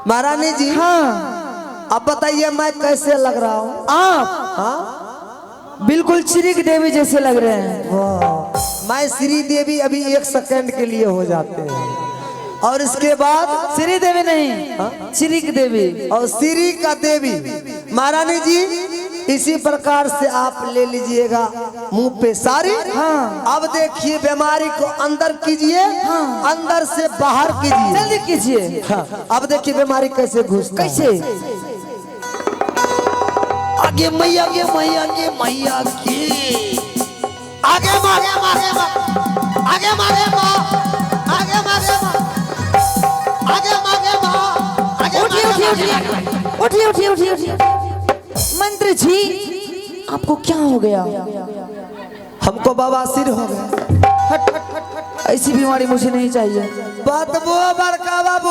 महारानी जी। हाँ अब बताइए मैं कैसे लग रहा हूँ? आप हाँ बिल्कुल श्री देवी जैसे लग रहे हैं। वाह, मैं श्री देवी अभी 1 सेकंड के लिए हो जाते हैं और इसके बाद श्री देवी नहीं, श्री देवी और श्री का देवी। महारानी जी इसी प्रकार से आप ले लीजिएगा मुंह पे साड़ी। हाँ। अब देखिए बीमारी को अंदर कीजिए। हाँ। अंदर से बाहर कीजिए। जल्दी कीजिए। हाँ। अब देखिए बीमारी कैसे घुसता है। कैसे? आगे मैया के मैया के मैया की आगे मागे मागे आगे मागे आगे मागे आगे मागे आगे उठिए उठिए उठिए उठिए। मंत्री जी आपको क्या हो गया? हमको बवासीर हो गया। हट हट हट हट, ऐसी बीमारी मुझे नहीं चाहिए। बात वो बड़का बाबू,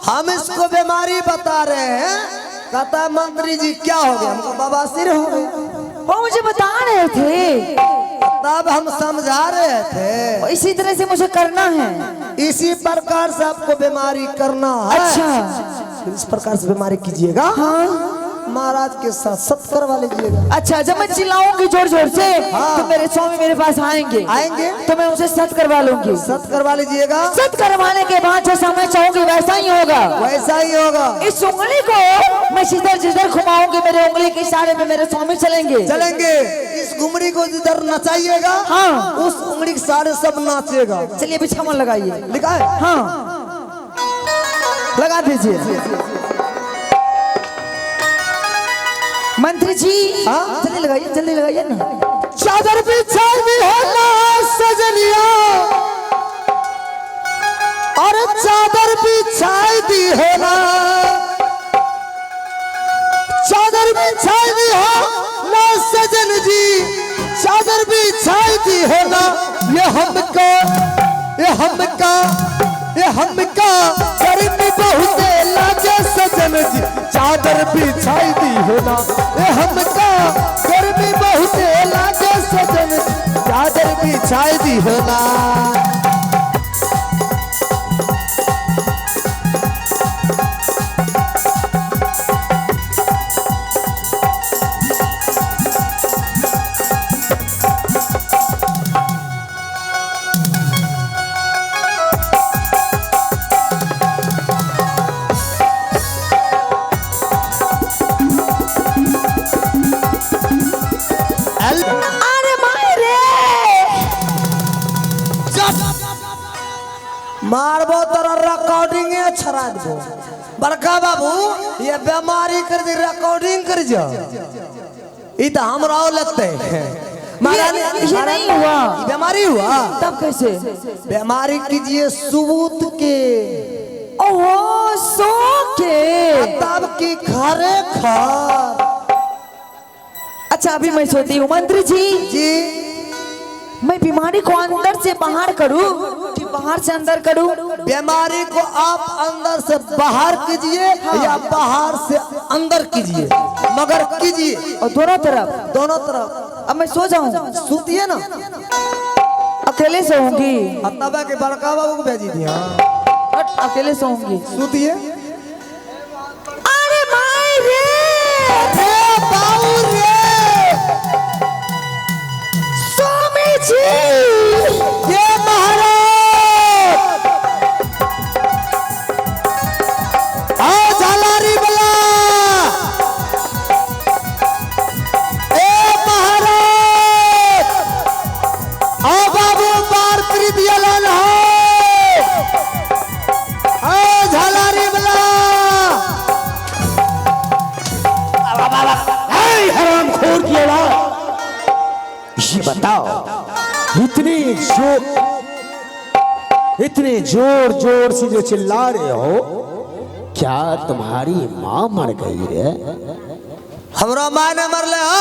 हम इसको बीमारी बता रहे हैं। कहता मंत्री जी क्या हो गया? हमको बवासीर हो गया। वो मुझे बता रहे थे, तब हम समझा रहे थे इसी तरह से मुझे करना है। इसी प्रकार से आपको बीमारी करना है। अच्छा इस प्रकार से बीमारी कीजिएगा। हाँ महाराज के साथ सत करवा लीजिएगा। अच्छा, जब मैं चिल्लाऊंगी जोर जोर से हाँ। तो मेरे स्वामी मेरे पास आएंगे तो मैं उसे सत करवा लूंगी। सत करवा लीजिएगा। सत करवाने के बाद जैसा मैं चाहूंगी वैसा ही होगा। वैसा ही होगा। इस उंगली को मैं जिधर घुमाऊंगी मेरे उंगली के इशारे में मेरे स्वामी चलेंगे। इस घुमड़ी को जिधर नचाइएगा हाँ। उस उंगली के सारे सब नाचेगा। चलिए बिछावन लगाइए। लिखा है? हाँ लगा दीजिए। मंत्री जी हाँ? जल्दी लगाइए ना। चादर बिछाई दी है ना सजनिया, और चादर बिछाई दी है ना, चादर बिछाई दी है ना सजन जी, चादर बिछाई दी है ना। ये हमका गर्मी बहुत लागे सजन जी, चादर बिछाई दी है ना। ये हमका गर्मी बहुत लागे सजन जी, चादर बिछाई दी है ना। मारबो तोरा रिकॉर्डिंग छड़ा दो बड़का बाबू। ये बीमारी कर दे रिकॉर्डिंग कर जा, ई तो हमरा लगते महारानी। ये नहीं हुआ, बीमारी हुआ तब कैसे? बीमारी कीजिए सबूत के। ओहो सो के तब की खरे खर। अच्छा अभी मैं सोती हूँ मंत्री जी मैं बीमारी को अंदर से बाहर करूं कि बाहर से अंदर करूं? बीमारी को आप अंदर से बाहर कीजिए या बाहर से अंदर कीजिए, मगर कीजिए और दोनों तरफ। अब मैं सो जाऊं? सूतिए ना, अकेले सोऊंगी। तब के बड़का बाबू को भेजी दिया। अकेले सोऊंगी। सूतिए। अरे माई रे बाबू रे जी, ये महाराज आओ झालारी बला। ए महाराज आओ बाबू बार प्रीतिया लाल हो। आओ झालारी बला। हराम खोर की औलाद, ये बताओ इतने जोर से जो चिल्ला रहे हो, क्या तुम्हारी माँ मर गई रे? हमरा माँ ने मरले हो,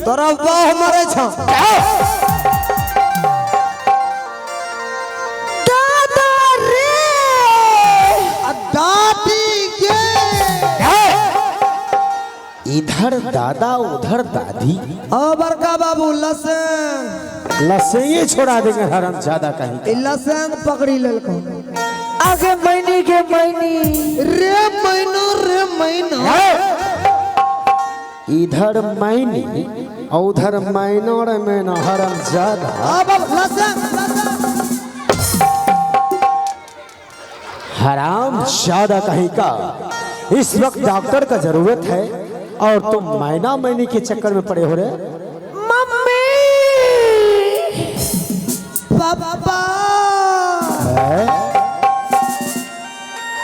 तोरा बाह मरे छ। दादा रे दादी के इधर दादा उधर दादी। बड़का बाबू लसन लसे छोड़ा देंगे हराम ज्यादा कहीं। लसन पकड़ी ललको। आगे मैनी के मैनी रे मैनो इधर मैनी और उधर मैनो रे मैनो हरम ज्यादा। अब हराम ज्यादा कहीं का। इस वक्त डॉक्टर का जरूरत है और तुम मैना मैनी के चक्कर में पड़े हो रहे। मम्मी पापा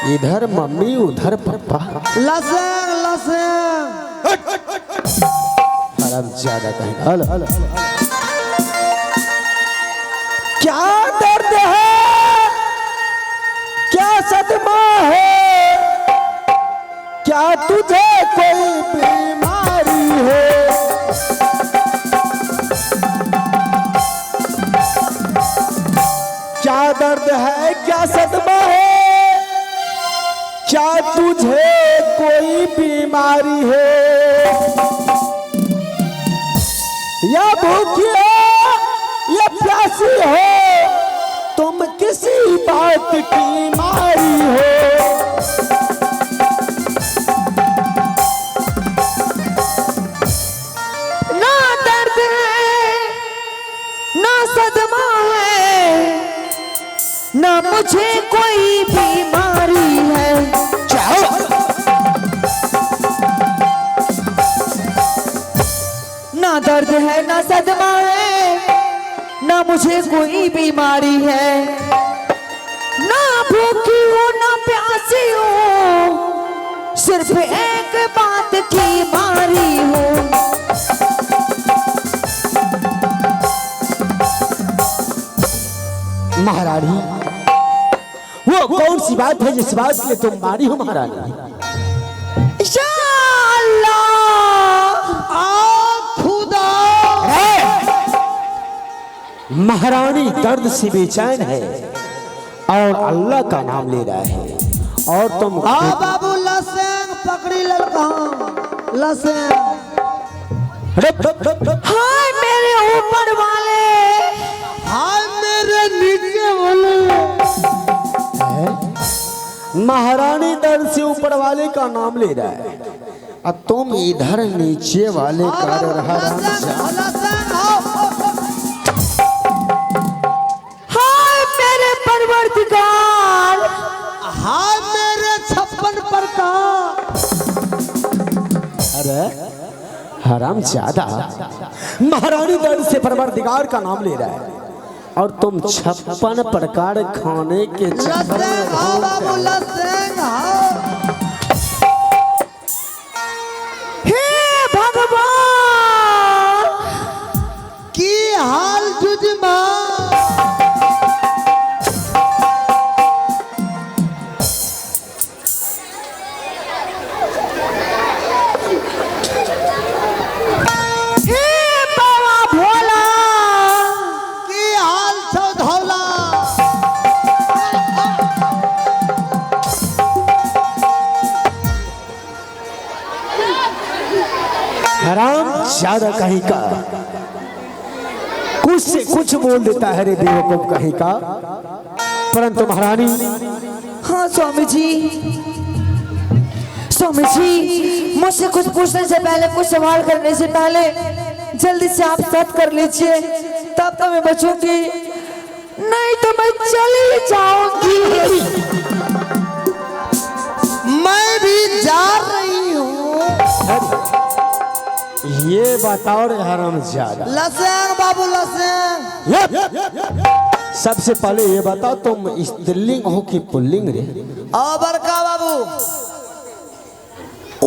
इधर मम्मी उधर पापा। लसन लसन हराम ज्यादा कहीं। हलो हलो क्या दर्द है, क्या सदमा है, क्या तुझे कोई बीमारी है? क्या दर्द है, क्या सदमा है, क्या तुझे कोई बीमारी है? या भूखी हो या प्यासी हो, तुम किसी बात की मारी हो। ना दर्द है ना सदमा है ना मुझे कोई बीमारी है। ना दर्द है ना सदमा है ना मुझे कोई बीमारी है। ना भूखी हूँ ना प्यासी हूँ, सिर्फ एक बात की मारी हूँ। महारानी वो कौन सी बात है जिस बात के लिए तुम मारी हो महारानी? या अल्लाह खुदा। महारानी दर्द से बेचैन है और अल्लाह का नाम ले रहा है और तुम बाबू लसन पकड़ी ललका लसन। हाय मेरे ऊपर वाले, हाय मेरे नीचे वाले। महारानी दर्द से ऊपर वाले का नाम ले रहा है और तुम इधर नीचे वाले का रहा। हाय मेरे परवरदिगार, हाय मेरे 56 प्रकार। अरे हराम ज्यादा, महारानी दर्द से परवरदिगार का नाम ले रहा है और तुम 56 प्रकार खाने के चक्कर में हे भगवान की हाल जुजमा। हराम ज्यादा कहीं का, कुछ से कुछ बोल देता है रे बेवकूफ कहीं का। परंतु महारानी। हाँ स्वामी जी, स्वामी जी मुझसे कुछ पूछने से पहले, कुछ सवाल करने से पहले जल्दी से आप सत्य कर लीजिए, तब तो मैं बचूंगी, नहीं तो मैं चली जाऊंगी। मैं भी जा रही हूँ। ये बताओ रे हराम ज्यादा। लसन बाबू लसन। सबसे पहले ये बताओ तुम स्त्रीलिंग हो कि पुल्लिंग रे? बड़का बाबू,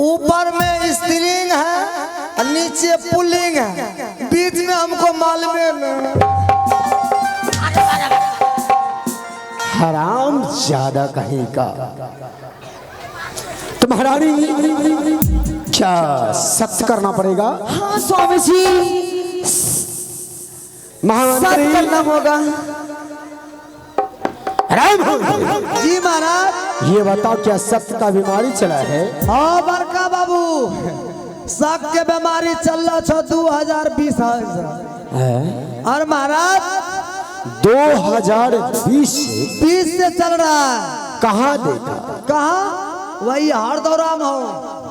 ऊपर में स्त्रीलिंग है, नीचे पुल्लिंग है, बीच में हमको मालूम नहीं। हराम ज्यादा कहीं का। तुम्हारी क्या सख्त करना पड़ेगा? हाँ स्वामी जी, महामंत्री करना होगा। राम जी महाराज। ये बताओ क्या सख्त का बीमारी चला है? हाँ बड़का बाबू, शक के बीमारी चल रहा छो 2020 और महाराज 2020 से चल रहा है। कहाँ देखा? कहा वही हरदौरा में हो।